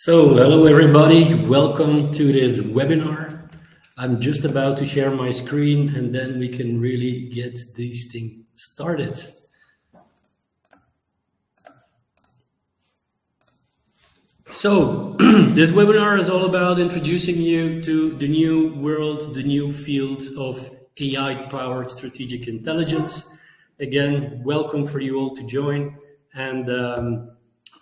Hello everybody, welcome to this webinar. I'm just about to share my screen and then we can really get this thing started. This webinar is all about introducing you to the new world, the new field of AI-powered strategic intelligence. Again, welcome for you all to join. And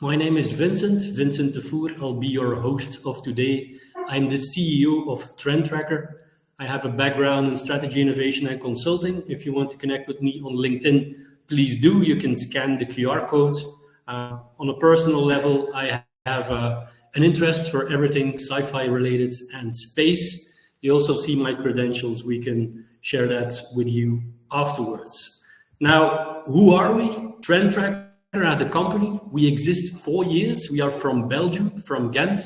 my name is Vincent Defour. I'll be your host of today. I'm the CEO of Trendtracker. I have a background in strategy, innovation, and consulting. If you want to connect with me on LinkedIn, please do. You can scan the QR code. On a personal level, I have an interest for everything sci-fi related and space. You also see my credentials. We can share that with you afterwards. Now, who are we? Trendtracker. As a company, we exist 4 years. We are from Belgium, from Ghent.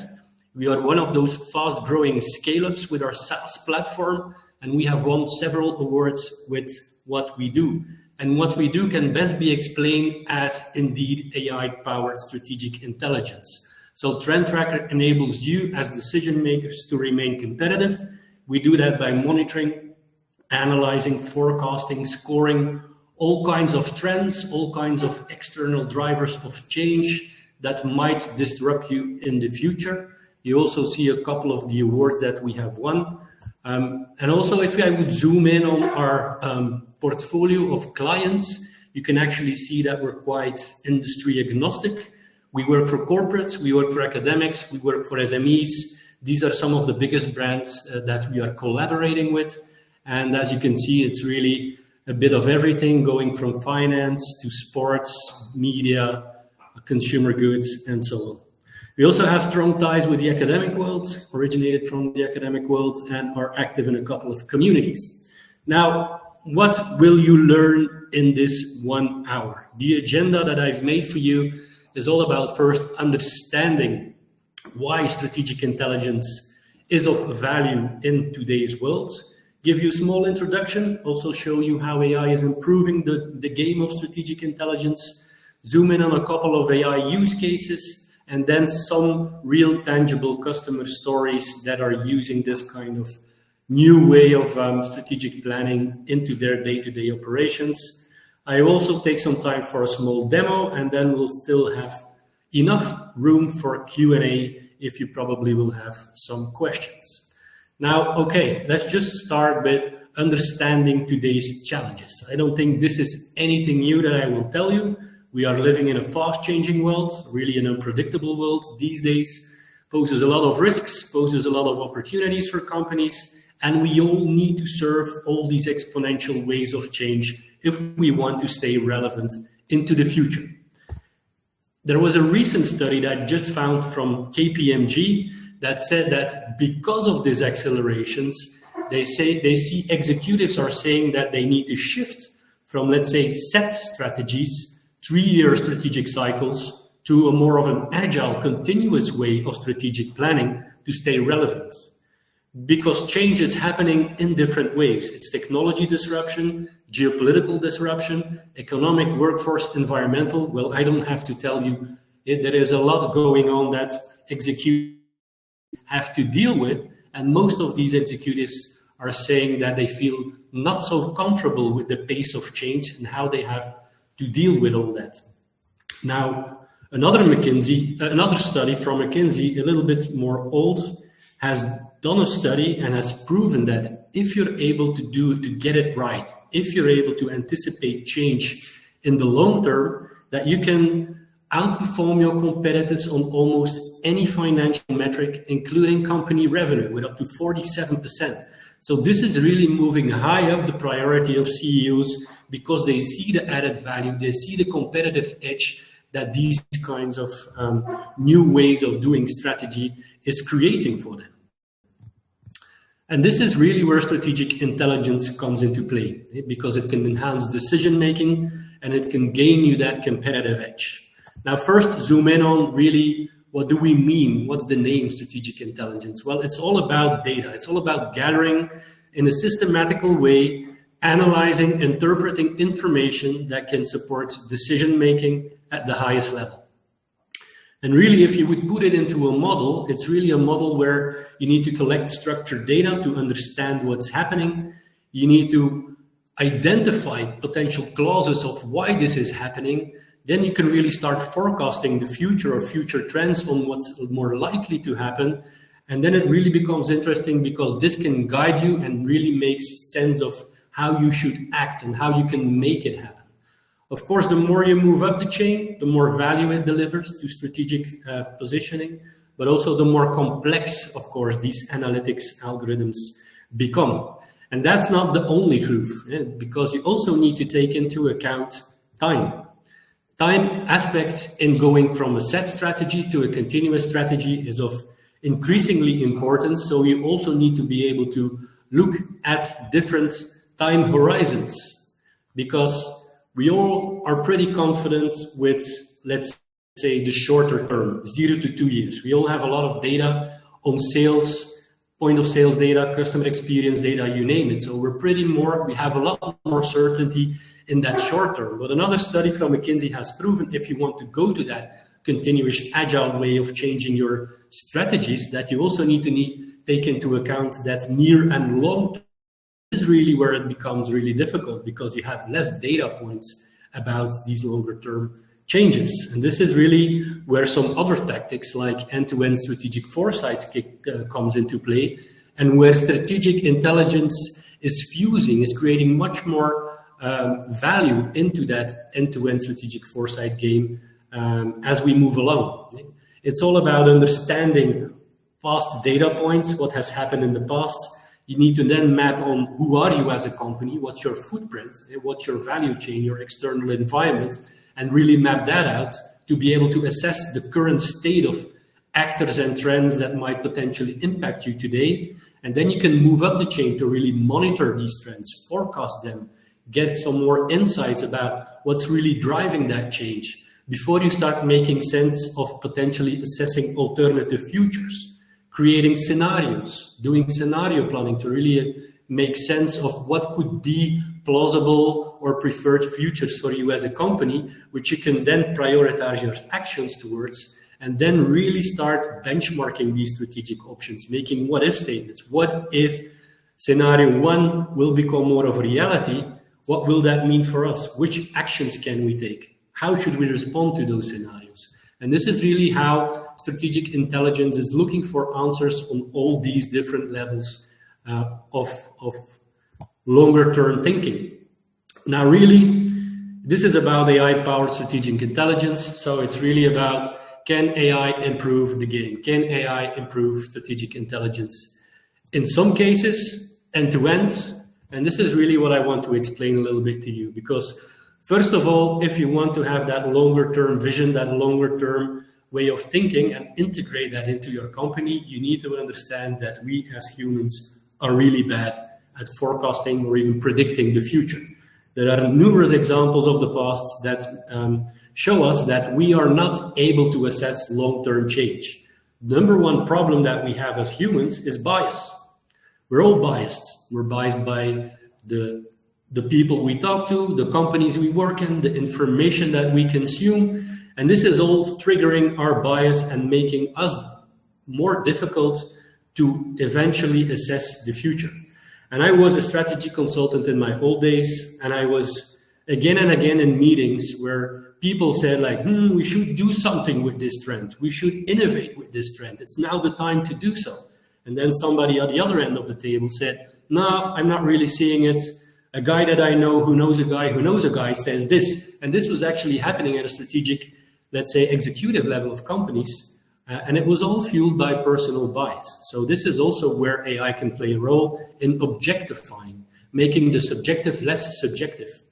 We are one of those fast-growing scale-ups with our SaaS platform, and we have won several awards with what we do. And what we do can best be explained as indeed AI-powered strategic intelligence. So Trendtracker enables you as decision makers to remain competitive. We do that by monitoring, analyzing, forecasting, scoring, all kinds of trends, all kinds of external drivers of change that might disrupt you in the future. You also see a couple of the awards that we have won. And also, if I would zoom in on our portfolio of clients, you can actually see that we're quite industry agnostic. We work for corporates, we work for academics, we work for SMEs. These are some of the biggest brands that we are collaborating with. And as you can see, it's really a bit of everything, going from finance to sports, media, consumer goods, and so on. We also have strong ties with the academic world, originated from the academic world, and are active in a couple of communities. Now, what will you learn in this 1 hour? The agenda that I've made for you is all about first understanding why strategic intelligence is of value in today's world. Give you a small introduction, also show you how AI is improving the game of strategic intelligence, zoom in on a couple of AI use cases, and then some real tangible customer stories that are using this kind of new way of strategic planning into their day-to-day operations. I also take some time for a small demo, and then we'll still have enough room for Q&A if you probably will have some questions. Now, okay, let's just start with understanding today's challenges. I don't think this is anything new that I will tell you. We are living in a fast-changing world, really an unpredictable world these days, poses a lot of risks, poses a lot of opportunities for companies, and we all need to serve all these exponential ways of change if we want to stay relevant into the future. There was a recent study that I just found from KPMG that said that because of these accelerations, they see executives are saying that they need to shift from, let's say, set strategies, 3-year strategic cycles, to a more of an agile, continuous way of strategic planning to stay relevant. Because change is happening in different ways. It's technology disruption, geopolitical disruption, economic, workforce, environmental. Well, I don't have to tell you, there is a lot going on that executives have to deal with, and most of these executives are saying that they feel not so comfortable with the pace of change and how they have to deal with all that. Now, another study from McKinsey, a little bit more old, has done a study and has proven that if you're able to get it right, if you're able to anticipate change in the long term, that you can outperform your competitors on almost any financial metric, including company revenue, with up to 47%. So this is really moving high up the priority of CEOs because they see the added value, they see the competitive edge that these kinds of new ways of doing strategy is creating for them. And this is really where strategic intelligence comes into play, because it can enhance decision-making and it can gain you that competitive edge. Now, first, zoom in on really what do we mean? What's the name strategic intelligence? Well, it's all about data. It's all about gathering in a systematical way, analyzing, interpreting information that can support decision-making at the highest level. And really, if you would put it into a model, it's really a model where you need to collect structured data to understand what's happening. You need to identify potential clauses of why this is happening. Then you can really start forecasting the future or future trends on what's more likely to happen. And then it really becomes interesting because this can guide you and really makes sense of how you should act and how you can make it happen. Of course, the more you move up the chain, the more value it delivers to strategic positioning, but also the more complex, of course, these analytics algorithms become. And that's not the only truth, because you also need to take into account time. Time aspect in going from a set strategy to a continuous strategy is of increasingly importance. So you also need to be able to look at different time horizons, because we all are pretty confident with, let's say, the shorter term, 0 to 2 years. We all have a lot of data on sales, point of sales data, customer experience data, you name it. So we have a lot more certainty in that short term. But another study from McKinsey has proven if you want to go to that continuous agile way of changing your strategies, that you also need to take into account that near and long term is really where it becomes really difficult, because you have less data points about these longer term changes. And this is really where some other tactics like end-to-end strategic foresight comes into play, and where strategic intelligence is creating much more value into that end-to-end strategic foresight game as we move along. It's all about understanding past data points, what has happened in the past. You need to then map on who are you as a company, what's your footprint, what's your value chain, your external environment, and really map that out to be able to assess the current state of actors and trends that might potentially impact you today. And then you can move up the chain to really monitor these trends, forecast them, get some more insights about what's really driving that change before you start making sense of potentially assessing alternative futures. Creating scenarios, doing scenario planning to really make sense of what could be plausible or preferred futures for you as a company, which you can then prioritize your actions towards, and then really start benchmarking these strategic options, making what if statements. What if scenario one will become more of a reality? What will that mean for us? Which actions can we take? How should we respond to those scenarios? And this is really how strategic intelligence is looking for answers on all these different levels of longer term thinking. Now, really, this is about AI-powered strategic intelligence. So it's really about, can AI improve the game? Can AI improve strategic intelligence? In some cases, end-to-end. And this is really what I want to explain a little bit to you, because first of all, if you want to have that longer term vision, that longer term way of thinking and integrate that into your company, you need to understand that we as humans are really bad at forecasting or even predicting the future. There are numerous examples of the past that show us that we are not able to assess long-term change. Number one problem that we have as humans is bias. We're all biased. We're biased by the people we talk to, the companies we work in, the information that we consume. And this is all triggering our bias and making us more difficult to eventually assess the future. And I was a strategy consultant in my old days, and I was again and again in meetings where people said like, we should do something with this trend. We should innovate with this trend. It's now the time to do so. And then somebody at the other end of the table said, no, I'm not really seeing it. A guy that I know who knows a guy who knows a guy says this. And this was actually happening at a strategic, let's say, executive level of companies. And it was all fueled by personal bias. So this is also where AI can play a role in objectifying, making the subjective less subjective.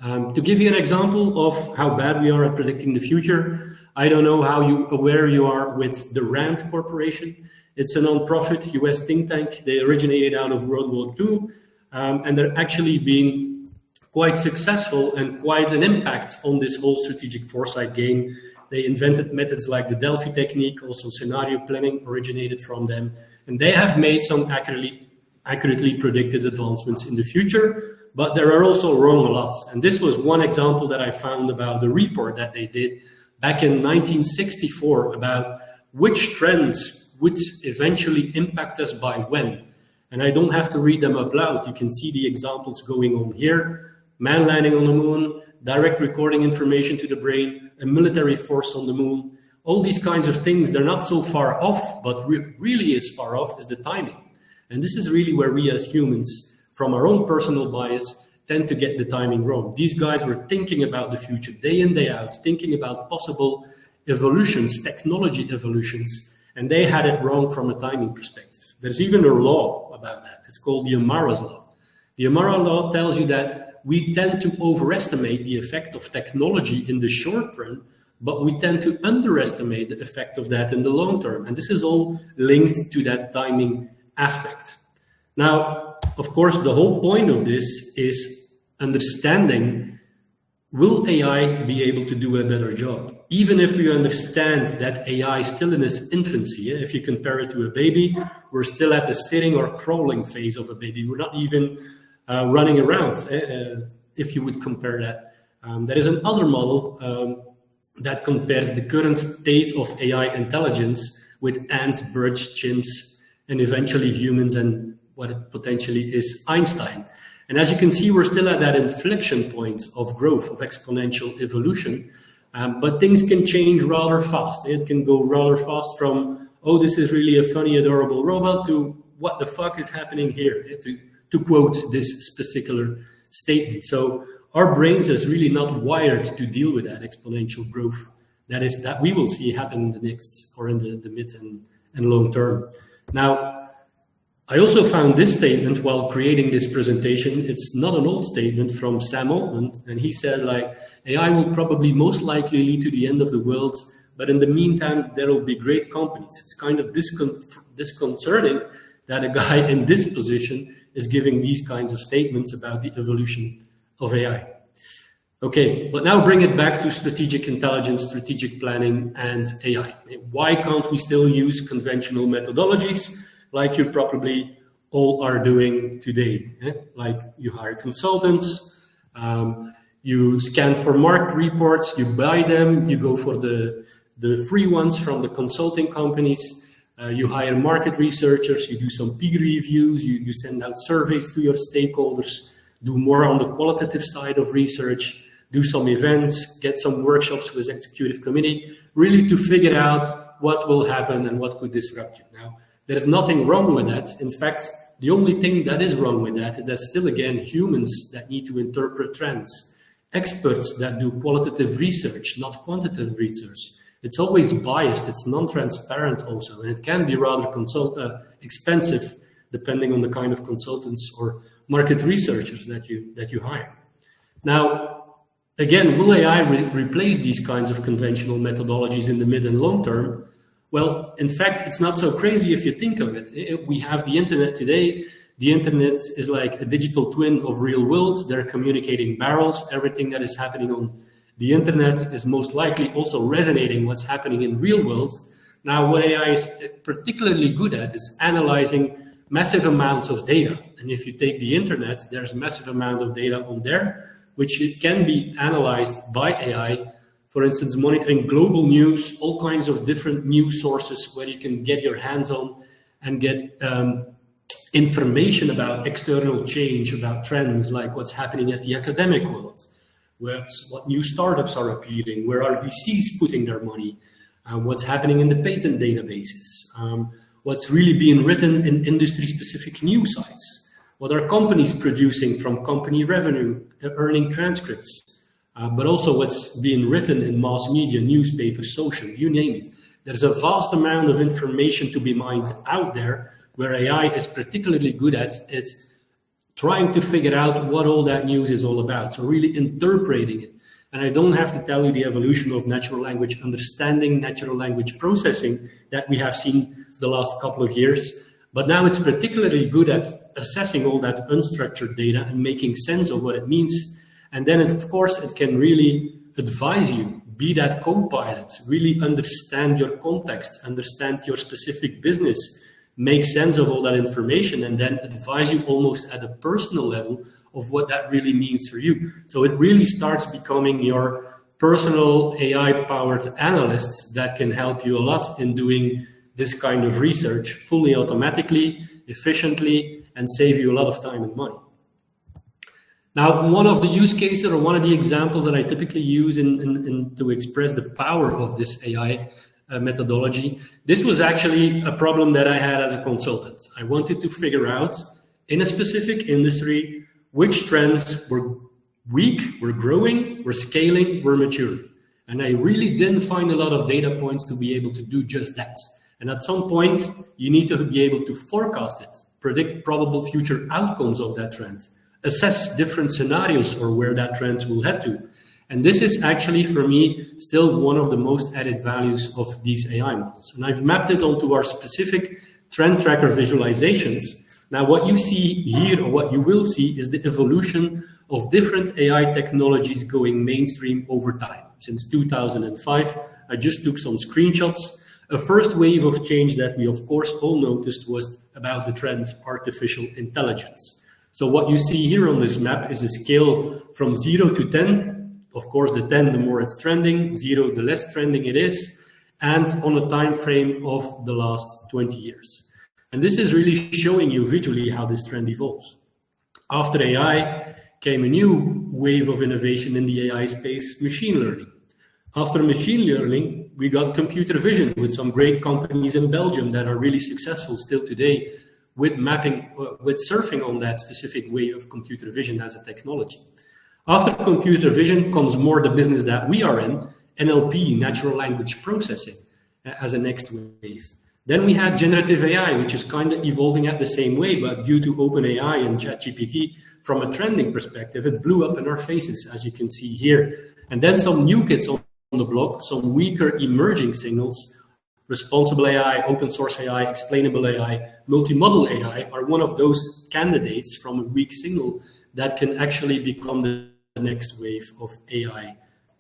To give you an example of how bad we are at predicting the future, I don't know how aware you are with the RAND Corporation. It's a non-profit US think tank. They originated out of World War II, and they're actually being quite successful and quite an impact on this whole strategic foresight game. They invented methods like the Delphi technique, also scenario planning originated from them, and they have made some accurately predicted advancements in the future, but there are also wrong a lot. And this was one example that I found about the report that they did back in 1964 about which trends would eventually impact us by when. And I don't have to read them out loud. You can see the examples going on here. Man landing on the moon, direct recording information to the brain, a military force on the moon. All these kinds of things, they're not so far off, but really is far off is the timing. And this is really where we as humans, from our own personal bias, tend to get the timing wrong. These guys were thinking about the future day in, day out, thinking about possible evolutions, technology evolutions, and they had it wrong from a timing perspective. There's even a law about that. It's called the Amara's law. The Amara law tells you that we tend to overestimate the effect of technology in the short run, but we tend to underestimate the effect of that in the long term. And this is all linked to that timing aspect. Now, of course, the whole point of this is understanding, will AI be able to do a better job? Even if we understand that AI is still in its infancy, if you compare it to a baby, we're still at the sitting or crawling phase of a baby. We're not even running around, if you would compare that. There is another model that compares the current state of AI intelligence with ants, birds, chimps, and eventually humans, and what it potentially is Einstein. And as you can see, we're still at that inflection point of growth, of exponential evolution, but things can change rather fast. It can go rather fast from, oh, this is really a funny, adorable robot, to what the fuck is happening here, to quote this particular statement. So our brains is really not wired to deal with that exponential growth that we will see happen in the next, or in the mid and long term. Now, I also found this statement while creating this presentation. It's not an old statement from Sam Altman, and he said, like, AI will probably most likely lead to the end of the world, but in the meantime, there will be great companies. It's kind of disconcerting that a guy in this position is giving these kinds of statements about the evolution of AI. Okay, but now bring it back to strategic intelligence, strategic planning, and AI. Why can't we still use conventional methodologies like you probably all are doing today? Like you hire consultants, you scan for market reports, you buy them, you go for the free ones from the consulting companies, you hire market researchers, you do some peer reviews, you send out surveys to your stakeholders, do more on the qualitative side of research, do some events, get some workshops with executive committee, really to figure out what will happen and what could disrupt you. Now, there's nothing wrong with that. In fact, the only thing that is wrong with that is that still, again, humans that need to interpret trends, experts that do qualitative research, not quantitative research. It's always biased, it's non-transparent also, and it can be rather expensive depending on the kind of consultants or market researchers that you hire. Now, again, will AI replace these kinds of conventional methodologies in the mid and long term? Well, in fact, it's not so crazy if you think of it. We have the internet today. The internet is like a digital twin of real worlds. They're communicating barrels. Everything that is happening on the internet is most likely also resonating what's happening in real world. Now, what AI is particularly good at is analyzing massive amounts of data. And if you take the internet, there's a massive amount of data on there, which it can be analyzed by AI. For instance, monitoring global news, all kinds of different news sources where you can get your hands on and get information about external change, about trends, like what's happening at the academic world, what new startups are appearing, where are VCs putting their money, what's happening in the patent databases, what's really being written in industry-specific news sites, what are companies producing from company revenue, earning transcripts, but also what's being written in mass media, newspapers, social, you name it. There's a vast amount of information to be mined out there where AI is particularly good at it, trying to figure out what all that news is all about. So really interpreting it. And I don't have to tell you the evolution of natural language understanding, natural language processing that we have seen the last couple of years. But now it's particularly good at assessing all that unstructured data and making sense of what it means. And then, of course, it can really advise you, be that co-pilot, really understand your context, understand your specific business, make sense of all that information, and then advise you almost at a personal level of what that really means for you. So it really starts becoming your personal AI-powered analysts that can help you a lot in doing this kind of research fully automatically, efficiently, and save you a lot of time and money. Now, one of the use cases or one of the examples that I typically use to express the power of this AI methodology, this was actually a problem that I had as a consultant. I wanted to figure out in a specific industry which trends were weak, were growing, were scaling, were maturing. And I really didn't find a lot of data points to be able to do just that. And at some point, you need to be able to forecast it, predict probable future outcomes of that trend, assess different scenarios or where that trend will head to. And this is actually, for me, still one of the most added values of these AI models. And I've mapped it onto our specific Trendtracker visualizations. Now, what you see here, or what you will see, is the evolution of different AI technologies going mainstream over time. Since 2005, I just took some screenshots. A first wave of change that we, of course, all noticed was about the trend artificial intelligence. So what you see here on this map is a scale from 0 to 10. Of course, the 10, the more it's trending, 0, the less trending it is, and on a time frame of the last 20 years. And this is really showing you visually how this trend evolves. After AI came a new wave of innovation in the AI space, machine learning. After machine learning, we got computer vision with some great companies in Belgium that are really successful still today with mapping, with surfing on that specific way of computer vision as a technology. After computer vision comes more the business that we are in, NLP, natural language processing, as a next wave. Then we had generative AI, which is kind of evolving at the same way, but due to OpenAI and ChatGPT, from a trending perspective, it blew up in our faces, as you can see here. And then some new kids on the block, some weaker emerging signals. Responsible AI, open source AI, explainable AI, multimodal AI are one of those candidates from a weak signal that can actually become the next wave of AI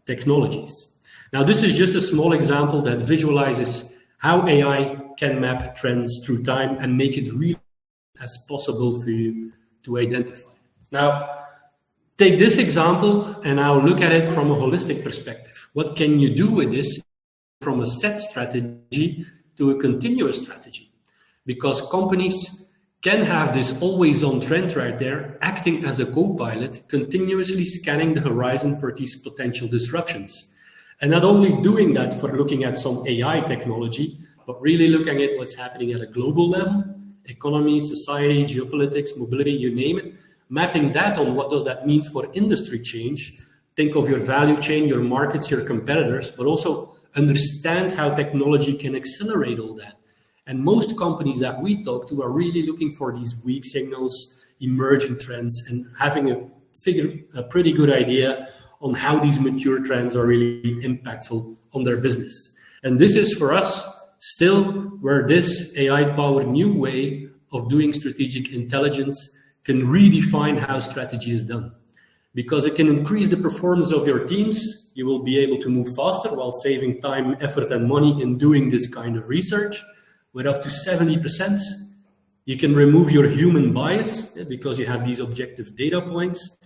technologies. Now, this is just a small example that visualizes how AI can map trends through time and make it really as possible for you to identify. Now, take this example and now look at it from a holistic perspective. What can you do with this from a set strategy to a continuous strategy? Because companies can have this always-on trend right there, acting as a co-pilot, continuously scanning the horizon for these potential disruptions. And not only doing that for looking at some AI technology, but really looking at what's happening at a global level, economy, society, geopolitics, mobility, you name it, mapping that on what does that mean for industry change. Think of your value chain, your markets, your competitors, but also understand how technology can accelerate all that. And most companies that we talk to are really looking for these weak signals, emerging trends, and having a pretty good idea on how these mature trends are really impactful on their business. And this is for us still where this AI-powered new way of doing strategic intelligence can redefine how strategy is done. Because it can increase the performance of your teams. You will be able to move faster while saving time, effort, and money in doing this kind of research. With up to 70%, you can remove your human bias because you have these objective data points.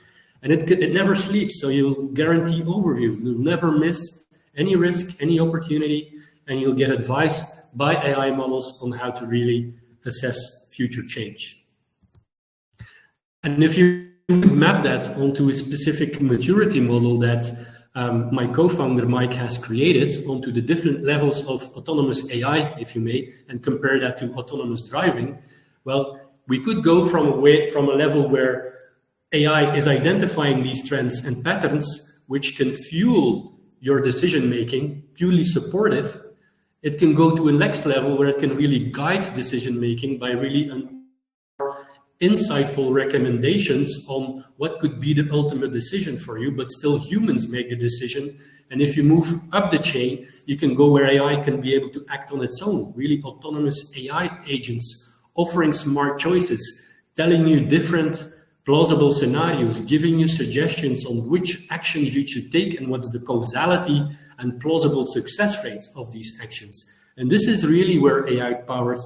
And it never sleeps, so you'll guarantee overview. You'll never miss any risk, any opportunity, and you'll get advice by AI models on how to really assess future change. And if you map that onto a specific maturity model that my co-founder Mike has created onto the different levels of autonomous AI, if you may, and compare that to autonomous driving, well, we could go from a level where AI is identifying these trends and patterns, which can fuel your decision-making, purely supportive. It can go to a next level where it can really guide decision-making by really insightful recommendations on what could be the ultimate decision for you, but still humans make the decision. And if you move up the chain, you can go where AI can be able to act on its own, really autonomous AI agents, offering smart choices, telling you different plausible scenarios, giving you suggestions on which actions you should take and what's the causality and plausible success rate of these actions. And this is really where AI-powered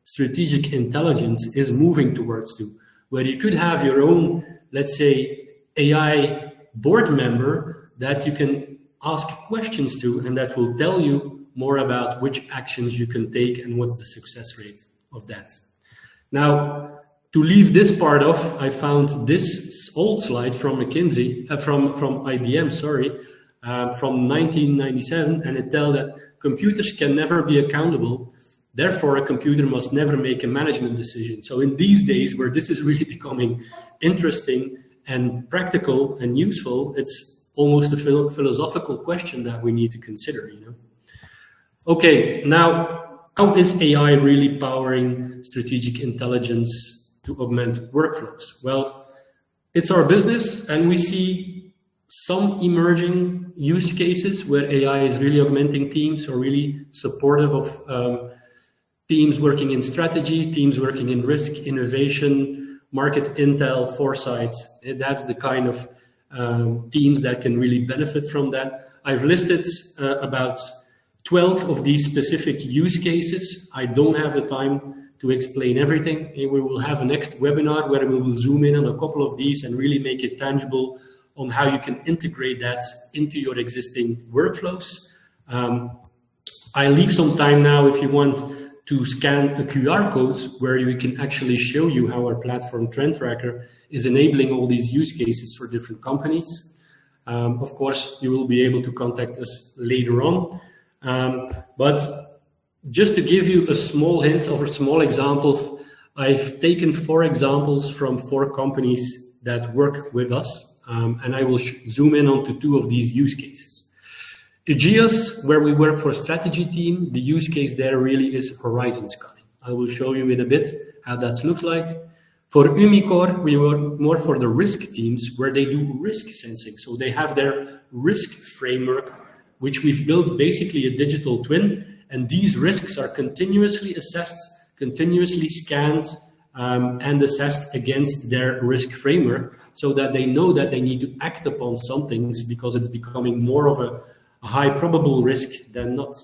strategic intelligence is moving towards to, where you could have your own, let's say, AI board member that you can ask questions to, and that will tell you more about which actions you can take and what's the success rate of that. Now, to leave this part off, I found this old slide from McKinsey, from IBM, sorry, from 1997, and it tells that computers can never be accountable. Therefore, a computer must never make a management decision. So in these days where this is really becoming interesting and practical and useful, it's almost a philosophical question that we need to consider, you know. Okay, now, how is AI really powering strategic intelligence to augment workflows? Well, it's our business, and we see some emerging use cases where AI is really augmenting teams or really supportive of teams working in strategy, teams working in risk, innovation, market intel, foresight. That's the kind of teams that can really benefit from that. I've listed about 12 of these specific use cases. I don't have the time to explain everything. We will have a next webinar where we will zoom in on a couple of these and really make it tangible on how you can integrate that into your existing workflows. I leave some time now if you want to scan a QR code where we can actually show you how our platform Trendtracker is enabling all these use cases for different companies. Of course, you will be able to contact us later on. But just to give you a small hint or a small example, I've taken 4 examples from 4 companies that work with us, and I will zoom in onto 2 of these use cases. Aegeus, where we work for a strategy team, the use case there really is horizon scanning. I will show you in a bit how that looks like. For Umicore, we work more for the risk teams where they do risk sensing. So they have their risk framework, which we've built basically a digital twin, and these risks are continuously assessed, continuously scanned, and assessed against their risk framework so that they know that they need to act upon some things because it's becoming more of a high probable risk than not.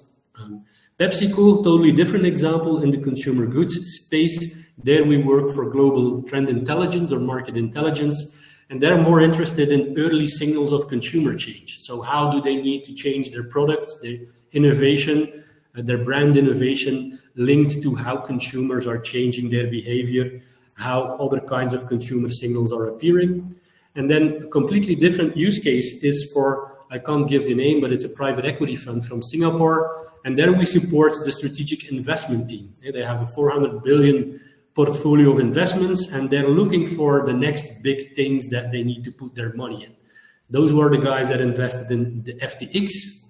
PepsiCo, totally different example in the consumer goods space. There we work for global trend intelligence or market intelligence, and they're more interested in early signals of consumer change. So how do they need to change their products, their innovation, their brand innovation linked to how consumers are changing their behavior, how other kinds of consumer signals are appearing. And then a completely different use case is for, I can't give the name, but it's a private equity fund from Singapore. And there we support the strategic investment team. They have a 400 billion portfolio of investments, and they're looking for the next big things that they need to put their money in. Those were the guys that invested in the FTX.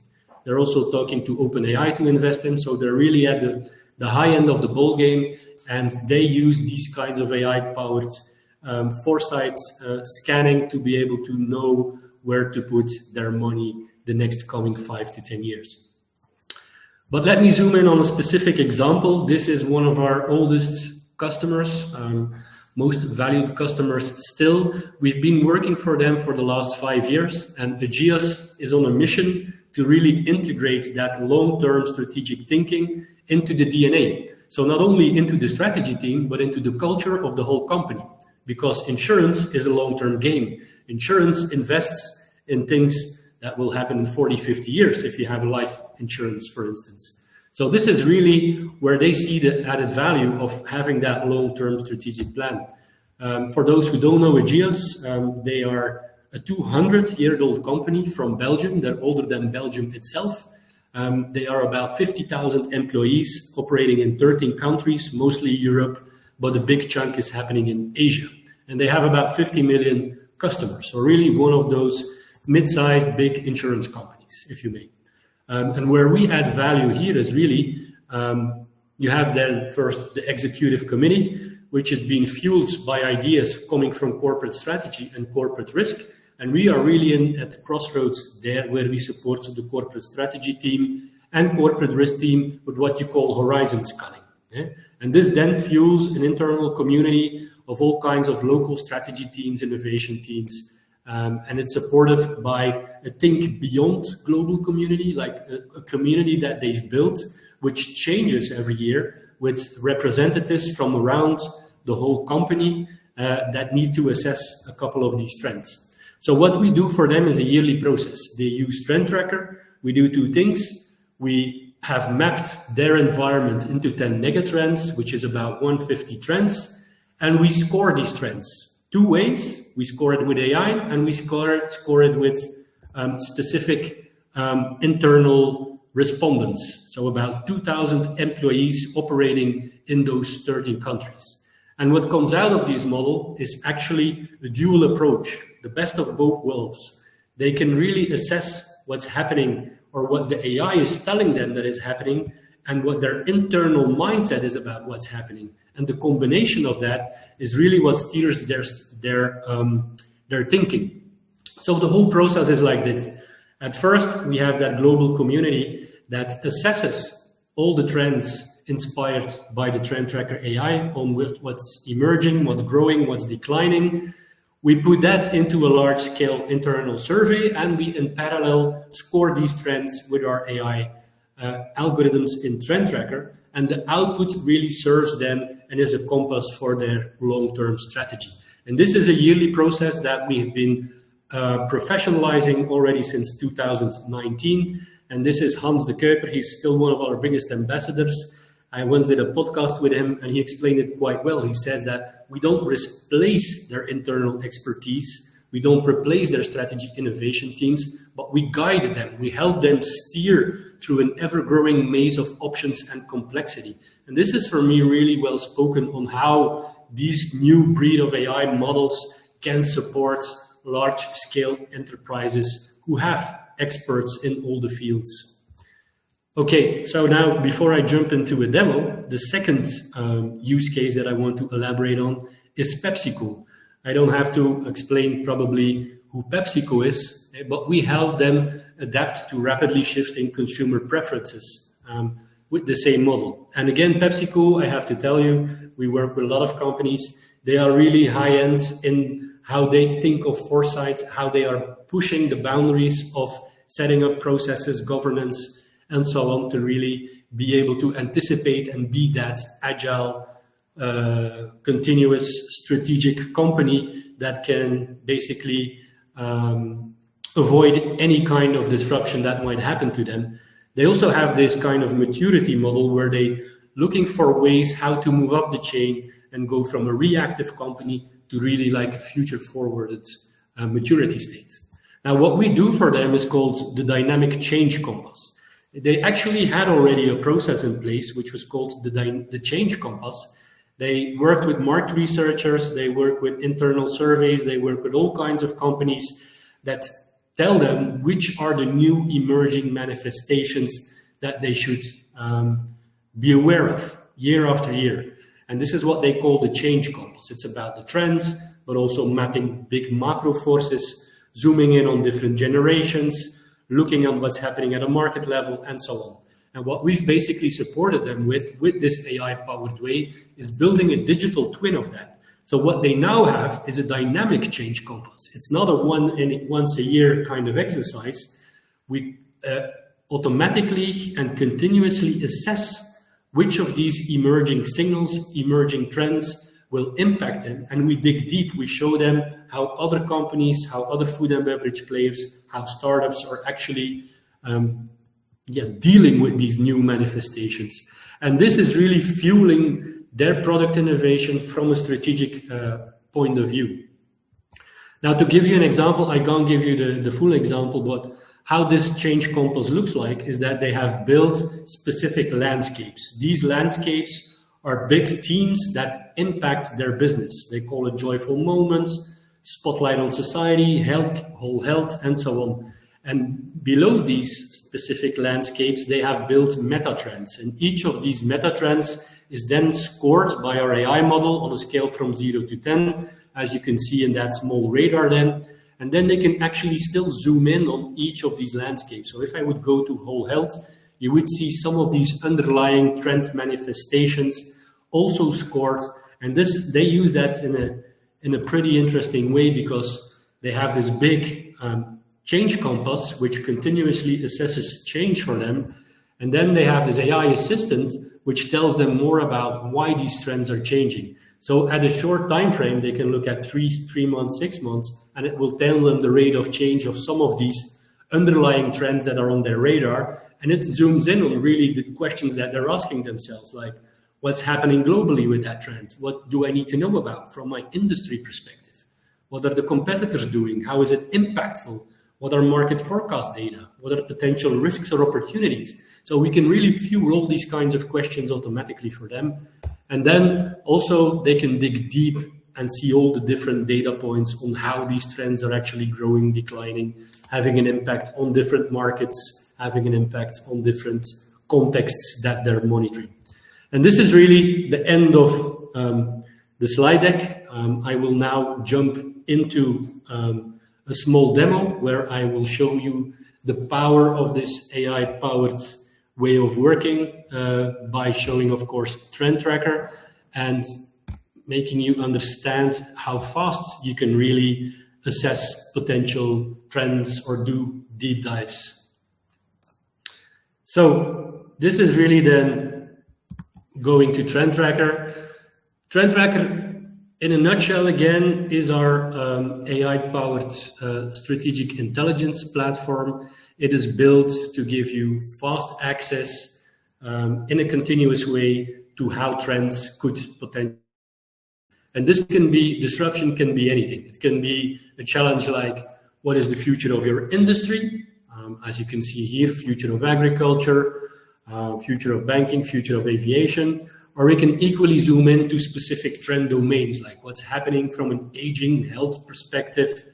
They're also talking to OpenAI to invest in. So they're really at the high end of the ball game, and they use these kinds of AI-powered foresight scanning to be able to know where to put their money the next coming 5 to 10 years. But let me zoom in on a specific example. This is one of our oldest customers, most valued customers still. We've been working for them for the last 5 years, and Aegeus is on a mission to really integrate that long-term strategic thinking into the DNA. So not only into the strategy team, but into the culture of the whole company, because insurance is a long-term game. Insurance invests in things that will happen in 40, 50 years if you have life insurance, for instance. So this is really where they see the added value of having that long-term strategic plan. For those who don't know Aegeus, they are a 200-year-old company from Belgium. They're older than Belgium itself. They are about 50,000 employees operating in 13 countries, mostly Europe, but a big chunk is happening in Asia. And they have about 50 million customers. So really one of those mid-sized big insurance companies, if you may. And where we add value here is really, you have then first the executive committee, which is being fueled by ideas coming from corporate strategy and corporate risk. And we are really at the crossroads there where we support the corporate strategy team and corporate risk team with what you call horizon scanning. And this then fuels an internal community of all kinds of local strategy teams, innovation teams, and it's supported by a think beyond global community, like a community that they've built, which changes every year with representatives from around the whole company that need to assess a couple of these trends. So what we do for them is a yearly process. They use Trendtracker. We do two things. We have mapped their environment into 10 megatrends, which is about 150 trends, and we score these trends two ways. We score it with AI, and we score it with specific internal respondents. So about 2,000 employees operating in those 13 countries. And what comes out of this model is actually a dual approach, the best of both worlds. They can really assess what's happening or what the AI is telling them that is happening and what their internal mindset is about what's happening. And the combination of that is really what steers their thinking. So the whole process is like this. At first, we have that global community that assesses all the trends inspired by the Trendtracker AI on what's emerging, what's growing, what's declining. We put that into a large-scale internal survey, and we, in parallel, score these trends with our AI algorithms in Trendtracker, and the output really serves them and is a compass for their long-term strategy. And this is a yearly process that we have been professionalizing already since 2019. And this is Hans de Kuiper. He's still one of our biggest ambassadors. I once did a podcast with him and he explained it quite well. He says that we don't replace their internal expertise. We don't replace their strategy innovation teams, but we guide them. We help them steer through an ever-growing maze of options and complexity. And this is for me really well spoken on how these new breed of AI models can support large-scale enterprises who have experts in all the fields. Okay, so now before I jump into a demo, the second use case that I want to elaborate on is PepsiCo. I don't have to explain probably who PepsiCo is, but we help them adapt to rapidly shifting consumer preferences with the same model. And again, PepsiCo, I have to tell you, we work with a lot of companies. They are really high-end in how they think of foresight, how they are pushing the boundaries of setting up processes, governance, and so on to really be able to anticipate and be that agile, continuous strategic company that can basically avoid any kind of disruption that might happen to them. They also have this kind of maturity model where they looking for ways how to move up the chain and go from a reactive company to really like a future forwarded maturity state. Now, what we do for them is called the dynamic change compass. They actually had already a process in place, which was called the change compass. They worked with market researchers, they work with internal surveys, they work with all kinds of companies that tell them which are the new emerging manifestations that they should be aware of year after year. And this is what they call the change compass. It's about the trends, but also mapping big macro forces, zooming in on different generations, looking at what's happening at a market level, and so on. And what we've basically supported them with this AI-powered way is building a digital twin of that. So what they now have is a dynamic change compass. It's not a once a year kind of exercise. We automatically and continuously assess which of these emerging signals, emerging trends will impact them. And we dig deep. We show them how other companies, how other food and beverage players, how startups are actually dealing with these new manifestations. And this is really fueling their product innovation from a strategic point of view. Now, to give you an example, I can't give you the full example, but how this change compass looks like is that they have built specific landscapes. These landscapes are big themes that impact their business. They call it joyful moments, spotlight on society, health, whole health, and so on. And below these specific landscapes, they have built meta trends. And each of these meta trends is then scored by our AI model on a scale from 0 to 10, as you can see in that small radar then. And then they can actually still zoom in on each of these landscapes. So if I would go to whole health, you would see some of these underlying trend manifestations also scored. And this, they use that in a pretty interesting way because they have this big change compass, which continuously assesses change for them. And then they have this AI assistant, which tells them more about why these trends are changing. So at a short time frame, they can look at 3 months, 6 months, and it will tell them the rate of change of some of these underlying trends that are on their radar. And it zooms in on really the questions that they're asking themselves, like what's happening globally with that trend? What do I need to know about from my industry perspective? What are the competitors doing? How is it impactful? What are market forecast data? What are potential risks or opportunities? So we can really fuel all these kinds of questions automatically for them. And then also they can dig deep and see all the different data points on how these trends are actually growing, declining, having an impact on different markets, having an impact on different contexts that they're monitoring. And this is really the end of the slide deck. I will now jump into a small demo where I will show you the power of this AI-powered way of working by showing, of course, Trendtracker and making you understand how fast you can really assess potential trends or do deep dives. So this is really then going to Trendtracker. Trendtracker, in a nutshell, again, is our AI-powered strategic intelligence platform. It is built to give you fast access in a continuous way to how trends could potentially. And this can be, disruption can be anything. It can be a challenge like, what is the future of your industry? As you can see here, future of agriculture, future of banking, future of aviation. Or we can equally zoom into specific trend domains, like what's happening from an aging health perspective,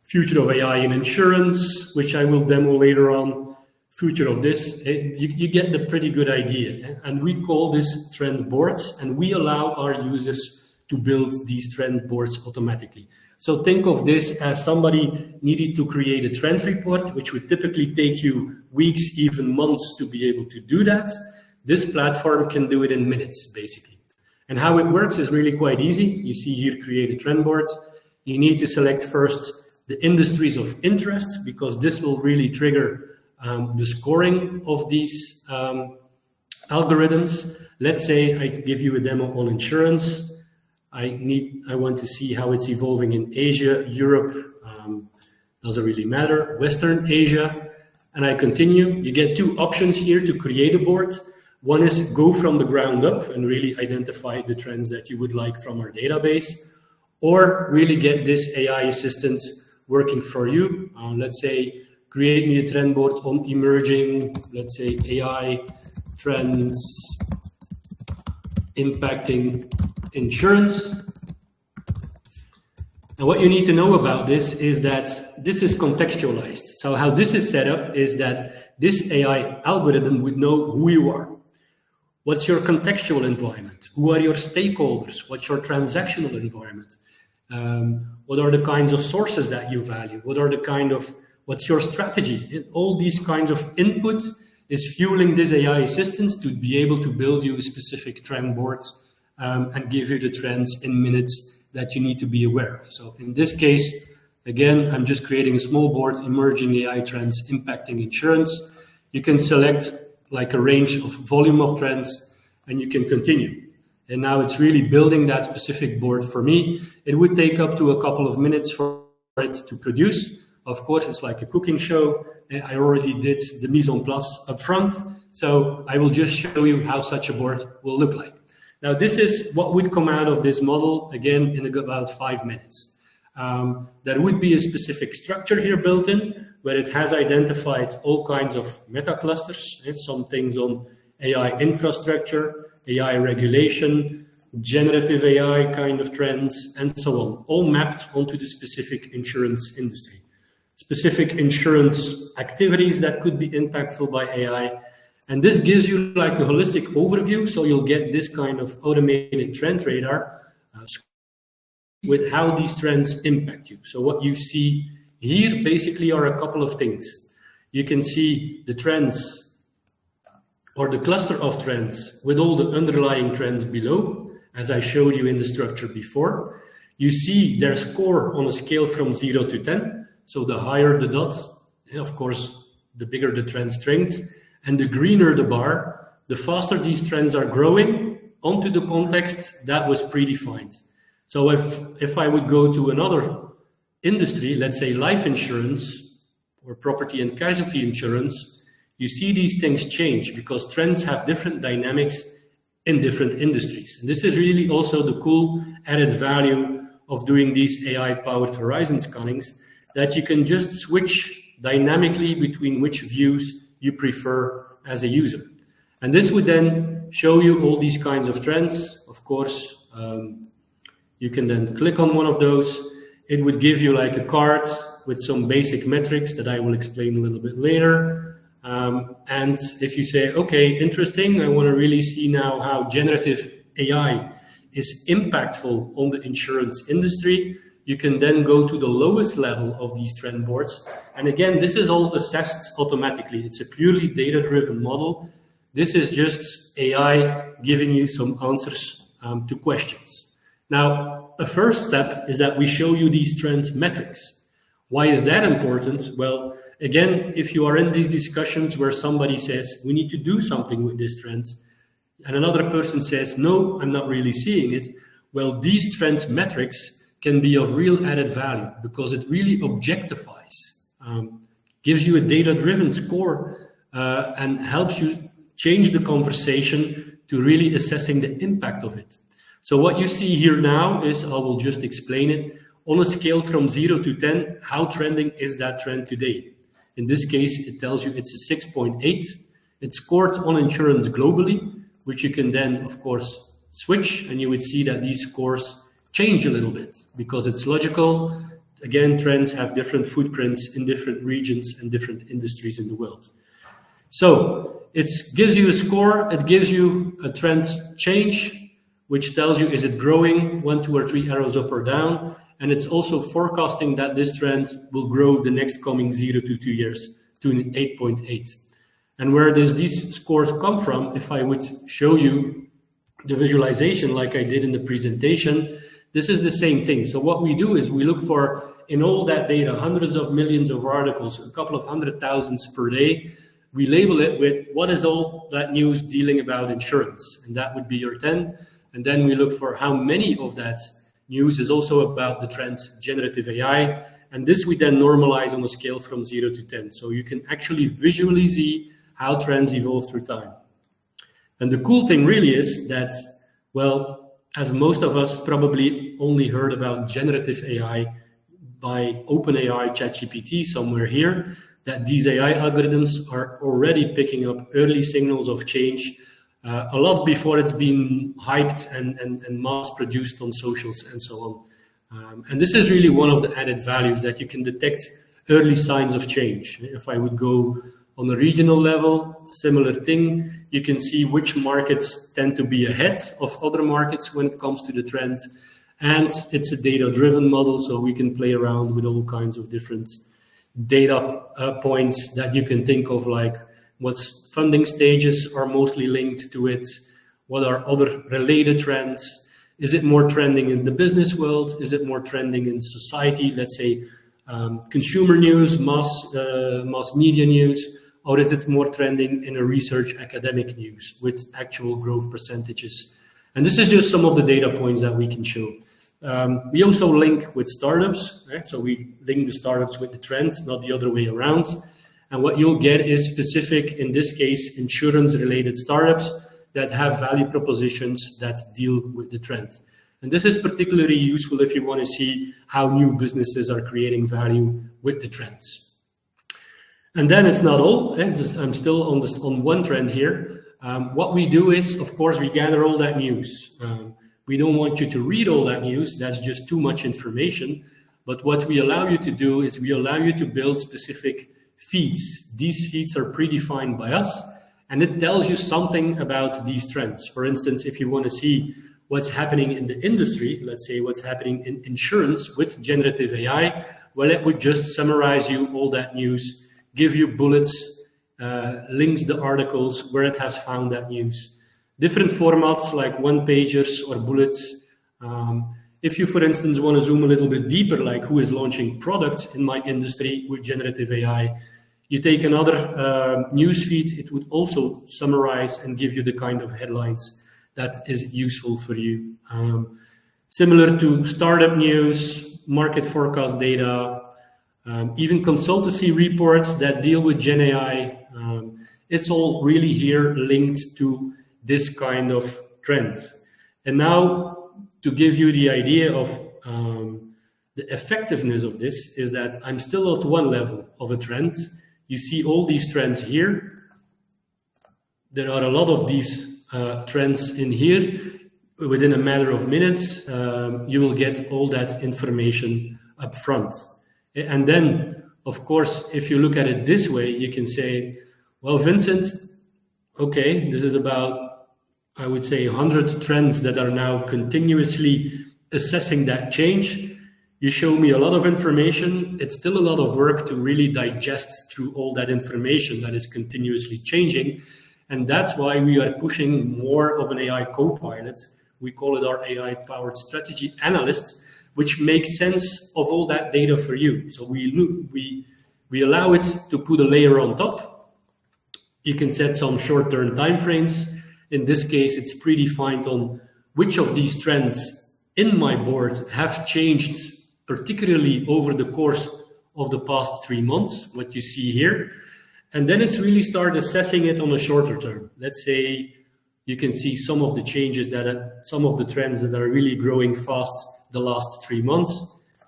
future of AI in insurance, which I will demo later on, future of this. You get the pretty good idea. And we call this trend boards, and we allow our users to build these trend boards automatically. So think of this as somebody needed to create a trend report, which would typically take you weeks, even months to be able to do that. This platform can do it in minutes, basically. And how it works is really quite easy. You see here, create a trend board. You need to select first the industries of interest, because this will really trigger the scoring of these algorithms. Let's say I give you a demo on insurance. I want to see how it's evolving in Asia, Europe, doesn't really matter, Western Asia, and I continue. You get two options here to create a board. One is go from the ground up and really identify the trends that you would like from our database, or really get this AI assistant working for you. Let's say, create me a trend board on emerging, let's say, AI trends impacting insurance. And what you need to know about this is that this is contextualized. So how this is set up is that this AI algorithm would know who you are. What's your contextual environment? Who are your stakeholders? What's your transactional environment? What are the kinds of sources that you value? What's your strategy? And all these kinds of input is fueling this AI assistance to be able to build you a specific trend board and give you the trends in minutes that you need to be aware of. So in this case, again, I'm just creating a small board, emerging AI trends impacting insurance. You can select like a range of volume of trends, and you can continue. And now it's really building that specific board for me. It would take up to a couple of minutes for it to produce. Of course, it's like a cooking show. I already did the mise en place up front. So I will just show you how such a board will look like. Now, this is what would come out of this model, again, in about 5 minutes. There would be a specific structure here built in, where it has identified all kinds of meta clusters, some things on AI infrastructure, AI regulation, generative AI kind of trends, and so on, all mapped onto the specific insurance industry. Specific insurance activities that could be impactful by AI. And this gives you like a holistic overview, so you'll get this kind of automated trend radar with how these trends impact you. So what you see here basically are a couple of things. You can see the trends or the cluster of trends with all the underlying trends below, as I showed you in the structure before. You see their score on a scale from 0 to 10. So the higher the dots, of course, the bigger the trend strength, and the greener the bar, the faster these trends are growing, onto the context that was predefined. So if I would go to another industry, let's say life insurance or property and casualty insurance, you see these things change because trends have different dynamics in different industries. And this is really also the cool added value of doing these AI-powered horizon scannings, that you can just switch dynamically between which views you prefer as a user. And this would then show you all these kinds of trends. Of course, you can then click on one of those. It would give you like a card with some basic metrics that I will explain a little bit later. And if you say, okay, interesting, I want to really see now how generative AI is impactful on the insurance industry, you can then go to the lowest level of these trend boards. And again, this is all assessed automatically. It's a purely data-driven model. This is just AI giving you some answers to questions. Now, a first step is that we show you these trend metrics. Why is that important? Well, again, if you are in these discussions where somebody says, we need to do something with this trend, and another person says, no, I'm not really seeing it, well, these trend metrics can be of real added value because it really objectifies, gives you a data-driven score, and helps you change the conversation to really assessing the impact of it. So what you see here now is, I will just explain it, on a scale from 0 to 10, how trending is that trend today? In this case, it tells you it's a 6.8. It's scored on insurance globally, which you can then, of course, switch, and you would see that these scores change a little bit because it's logical. Again, trends have different footprints in different regions and different industries in the world. So it gives you a score, it gives you a trend change, which tells you, is it growing 1, 2, or 3 arrows up or down? And it's also forecasting that this trend will grow the next coming 0 to 2 years to an 8.8. And where does these scores come from? If I would show you the visualization like I did in the presentation, this is the same thing. So what we do is we look for, in all that data, hundreds of millions of articles, a couple of 100,000 per day. We label it with what is all that news dealing about insurance, and that would be your 10. And then we look for how many of that news is also about the trend generative AI. And this we then normalize on a scale from 0 to 10. So you can actually visually see how trends evolve through time. And the cool thing really is that, well, as most of us probably only heard about generative AI by OpenAI, ChatGPT, somewhere here, that these AI algorithms are already picking up early signals of change a lot before it's been hyped and mass produced on socials and so on. And this is really one of the added values, that you can detect early signs of change. If I would go on a regional level, similar thing, you can see which markets tend to be ahead of other markets when it comes to the trend. And it's a data-driven model, so we can play around with all kinds of different data points that you can think of, like what's funding stages are mostly linked to it, what are other related trends, is it more trending in the business world, is it more trending in society, let's say consumer news, mass media news, or is it more trending in a research academic news with actual growth percentages? And this is just some of the data points that we can show. We also link with startups, right? So we link the startups with the trends, not the other way around. And what you'll get is specific, in this case, insurance-related startups that have value propositions that deal with the trend. And this is particularly useful if you want to see how new businesses are creating value with the trends. And then it's not all. I'm still on one trend here. What we do is, of course, we gather all that news. We don't want you to read all that news. That's just too much information. But what we allow you to do is we allow you to build specific feeds. These feeds are predefined by us, and it tells you something about these trends. For instance, if you want to see what's happening in the industry, let's say what's happening in insurance with generative AI, well, it would just summarize you all that news, give you bullets, links the articles where it has found that news. Different formats like one-pagers or bullets. If you, for instance, want to zoom a little bit deeper, like who is launching products in my industry with generative AI, you take another news feed, it would also summarize and give you the kind of headlines that is useful for you. Similar to startup news, market forecast data, even consultancy reports that deal with Gen AI, it's all really here linked to this kind of trends. And now to give you the idea of the effectiveness of this is that I'm still at one level of a trend. You see all these trends here. There are a lot of these trends in here. Within a matter of minutes, you will get all that information up front. And then, of course, if you look at it this way, you can say, well, Vincent, okay, this is about, I would say, 100 trends that are now continuously assessing that change. You show me a lot of information. It's still a lot of work to really digest through all that information that is continuously changing. And that's why we are pushing more of an AI co-pilot. We call it our AI-powered strategy analyst, which makes sense of all that data for you. So we allow it to put a layer on top. You can set some short-term timeframes. In this case, it's predefined on which of these trends in my board have changed, particularly over the course of the past 3 months, what you see here. And then it's really start assessing it on a shorter term. Let's say you can see some of the changes some of the trends that are really growing fast the last 3 months.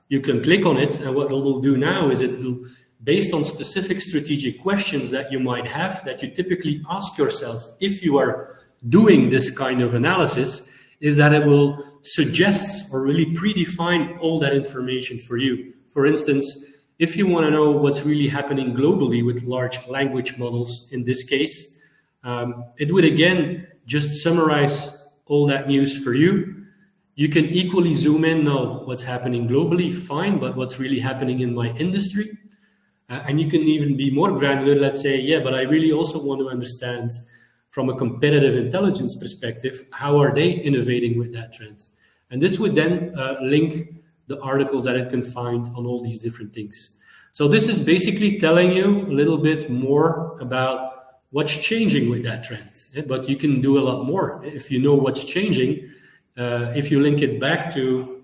You can click on it, and what it will do now is it will, based on specific strategic questions that you might have, that you typically ask yourself if you are doing this kind of analysis, is that it will suggest or really predefine all that information for you. For instance, if you want to know what's really happening globally with large language models in this case, it would again just summarize all that news for you. You can equally zoom in, know what's happening globally, fine, but what's really happening in my industry. And you can even be more granular, let's say, yeah, but I really also want to understand from a competitive intelligence perspective, how are they innovating with that trend? And this would then link the articles that it can find on all these different things. So this is basically telling you a little bit more about what's changing with that trend. But you can do a lot more if you know what's changing. If you link it back to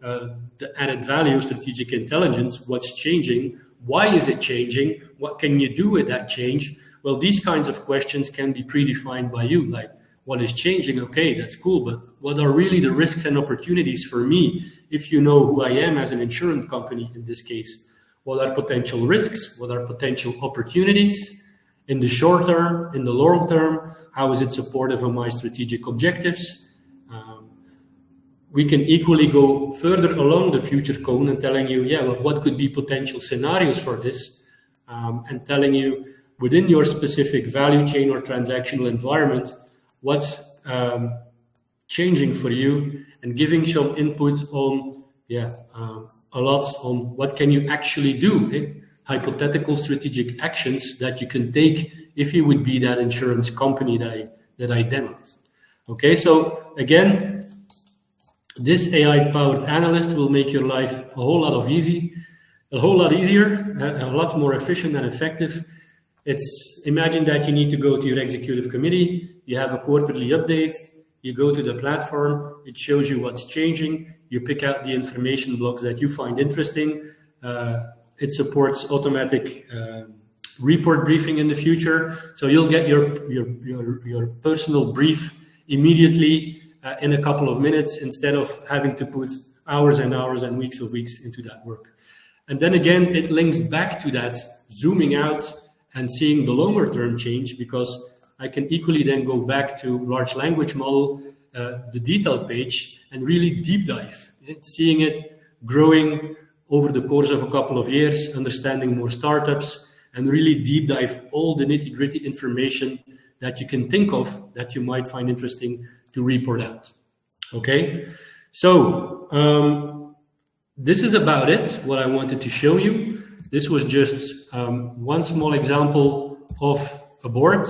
the added value, strategic intelligence, what's changing, why is it changing, what can you do with that change? Well, these kinds of questions can be predefined by you, like what is changing? Okay, that's cool, but what are really the risks and opportunities for me? If you know who I am as an insurance company in this case, what are potential risks? What are potential opportunities in the short term, in the long term? How is it supportive of my strategic objectives? We can equally go further along the future cone and telling you, yeah, well, what could be potential scenarios for this? And telling you within your specific value chain or transactional environment, what's changing for you, and giving some input on, a lot on what can you actually do, hypothetical strategic actions that you can take if you would be that insurance company that I demoed. Okay, so again, this AI-powered analyst will make your life a whole lot easier, a lot more efficient and effective. Imagine that you need to go to your executive committee, you have a quarterly update, you go to the platform, it shows you what's changing, you pick out the information blocks that you find interesting. It supports automatic report briefing in the future, so you'll get your personal brief immediately in a couple of minutes, instead of having to put hours and hours and weeks of weeks into that work. And then again, it links back to that zooming out and seeing the longer term change, because I can equally then go back to large language model, the detail page, and really deep dive, seeing it growing over the course of a couple of years, understanding more startups, and really deep dive all the nitty-gritty information that you can think of that you might find interesting to report out. Okay, so this is about it, what I wanted to show you. This was just one small example of a board.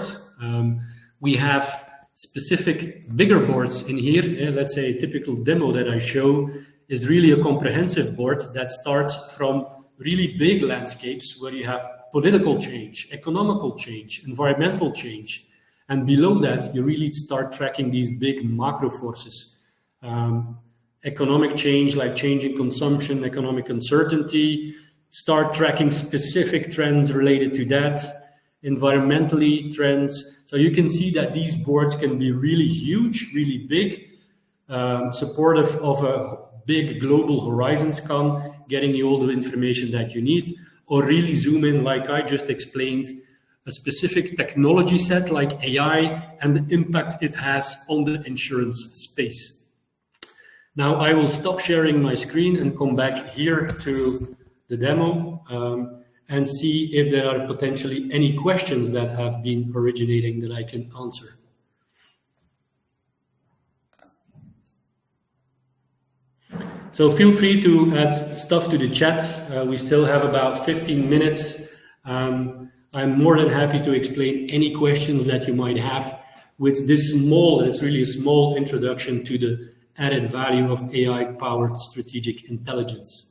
We have specific bigger boards in here. Let's say a typical demo that I show is really a comprehensive board that starts from really big landscapes where you have political change, economical change, environmental change. And below that, you really start tracking these big macro forces. Economic change, like changing consumption, economic uncertainty, start tracking specific trends related to that, environmentally trends. So you can see that these boards can be really huge, really big, supportive of a big global horizon scan, getting you all the information that you need, or really zoom in, like I just explained, a specific technology set like AI and the impact it has on the insurance space. Now I will stop sharing my screen and come back here to the demo and see if there are potentially any questions that have been originating that I can answer. So feel free to add stuff to the chat. We still have about 15 minutes. I'm more than happy to explain any questions that you might have with this small, it's really a small introduction to the added value of AI-powered strategic intelligence.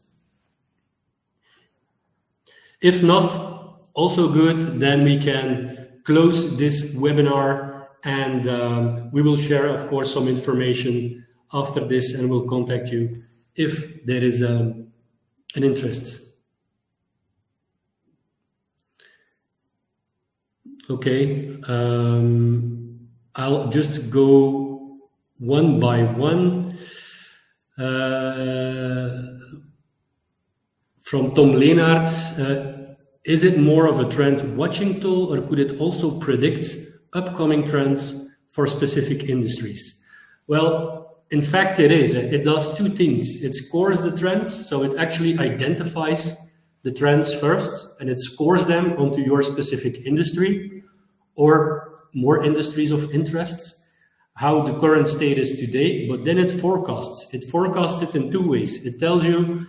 If not, also good, then we can close this webinar and we will share, of course, some information after this and we'll contact you if there is an interest. Okay, I'll just go one by one. From Tom Leenaerts, is it more of a trend watching tool or could it also predict upcoming trends for specific industries? Well, in fact, it is. It does two things. It scores the trends, so it actually identifies the trends first and it scores them onto your specific industry or more industries of interest, how the current state is today, but then it forecasts. It forecasts it in two ways. It tells you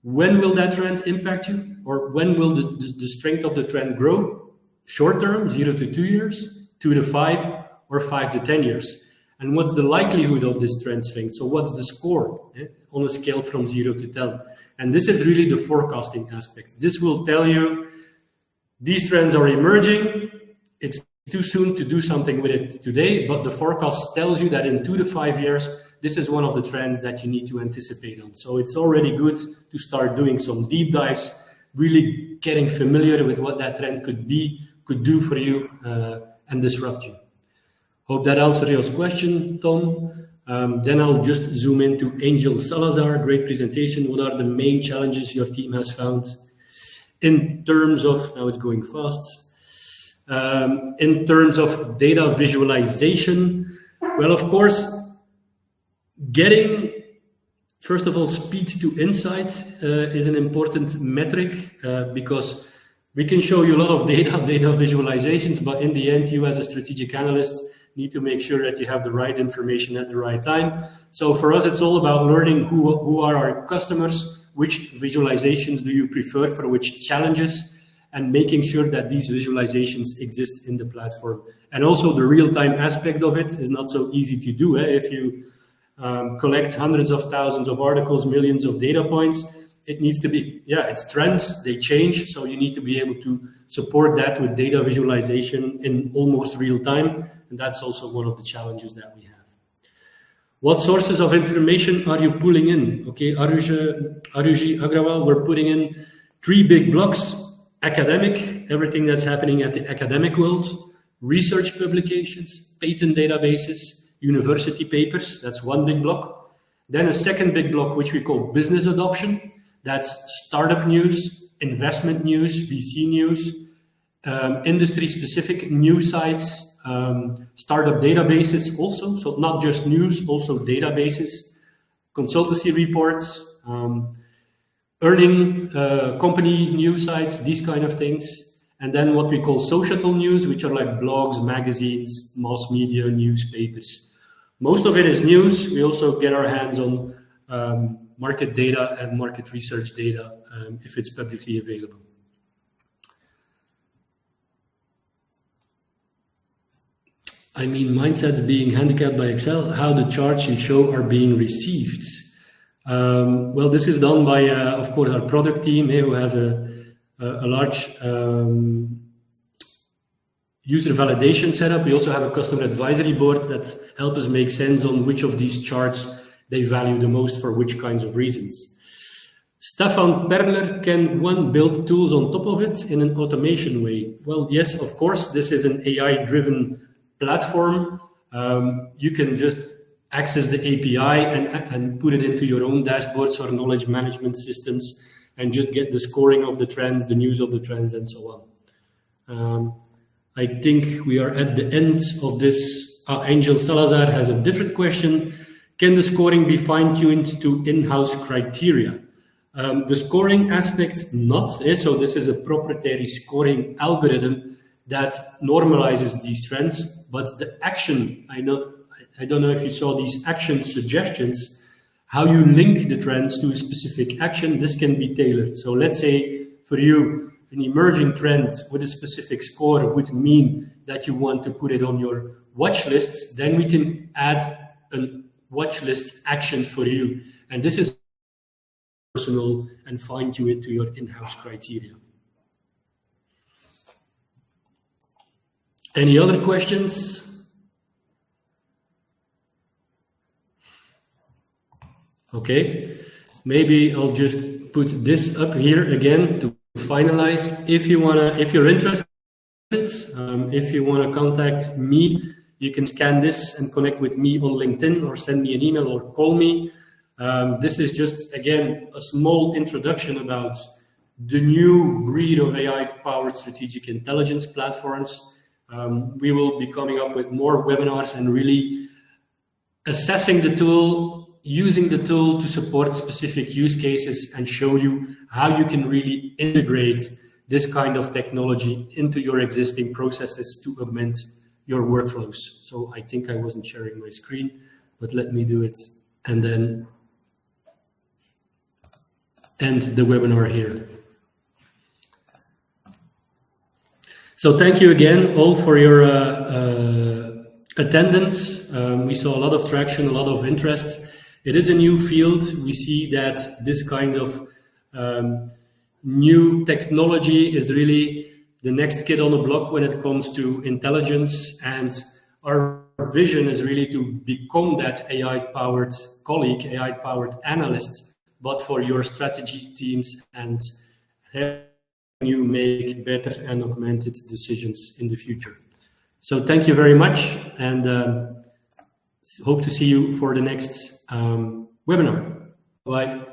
when will that trend impact you, or when will the strength of the trend grow? Short term, 0 to 2 years, 2 to 5, or 5 to 10 years. And what's the likelihood of this trend swing? So what's the score on a scale from 0 to 10? And this is really the forecasting aspect. This will tell you these trends are emerging. It's too soon to do something with it today, but the forecast tells you that in 2 to 5 years, this is one of the trends that you need to anticipate on. So it's already good to start doing some deep dives, really getting familiar with what that trend could do for you and disrupt you. Hope that answered your question, Tom. Then I'll just zoom into Angel Salazar. Great presentation. What are the main challenges your team has found in terms of, now it's going fast, in terms of data visualization? Well, of course, getting, first of all, speed to insight is an important metric because we can show you a lot of data visualizations, but in the end, you as a strategic analyst need to make sure that you have the right information at the right time. So for us, it's all about learning who are our customers, which visualizations do you prefer for which challenges, and making sure that these visualizations exist in the platform. And also the real-time aspect of it is not so easy to do. If you collect hundreds of thousands of articles, millions of data points, it needs to be, it's trends, they change. So you need to be able to support that with data visualization in almost real time. And that's also one of the challenges that we have. What sources of information are you pulling in? Okay, Aruji Agrawal, we're putting in 3 big blocks: academic, everything that's happening at the academic world, research publications, patent databases, university papers, that's one big block. Then a second big block, which we call business adoption. That's startup news, investment news, VC news, industry-specific news sites, startup databases also, so not just news, also databases, consultancy reports, earning company news sites, these kind of things. And then what we call societal news, which are like blogs, magazines, mass media, newspapers. Most of it is news. We also get our hands on market data and market research data if it's publicly available. I mean, mindsets being handicapped by Excel, how the charts you show are being received. Well, this is done by, of course, our product team who has a large user validation setup. We also have a customer advisory board that helps us make sense on which of these charts they value the most for which kinds of reasons. Stefan Perler, can one build tools on top of it in an automation way? Well, yes, of course. This is an AI-driven platform. You can just access the API and put it into your own dashboards or knowledge management systems and just get the scoring of the trends, the news of the trends, and so on. I think we are at the end of this. Angel Salazar has a different question. Can the scoring be fine-tuned to in-house criteria? The scoring aspect, not. So this is a proprietary scoring algorithm that normalizes these trends, but the action, I don't know if you saw these action suggestions, how you link the trends to a specific action, this can be tailored. So let's say for you, an emerging trend with a specific score would mean that you want to put it on your watch list, then we can add a watch list action for you. And this is personal and fine-tune it to your in-house criteria. Any other questions? Okay, maybe I'll just put this up here again to finalize. If you're interested, if you wanna contact me, you can scan this and connect with me on LinkedIn or send me an email or call me. This is just, again, a small introduction about the new breed of AI-powered strategic intelligence platforms. We will be coming up with more webinars and really assessing the tool, using the tool to support specific use cases and show you how you can really integrate this kind of technology into your existing processes to augment your workflows. So I think I wasn't sharing my screen, but let me do it and then end the webinar here. So thank you again all for your attendance. We saw a lot of traction, a lot of interest. It is a new field. We see that this kind of new technology is really the next kid on the block when it comes to intelligence, and our vision is really to become that AI-powered colleague, AI-powered analyst, but for your strategy teams and help you make better and augmented decisions in the future. So thank you very much, and hope to see you for the next webinar. Bye.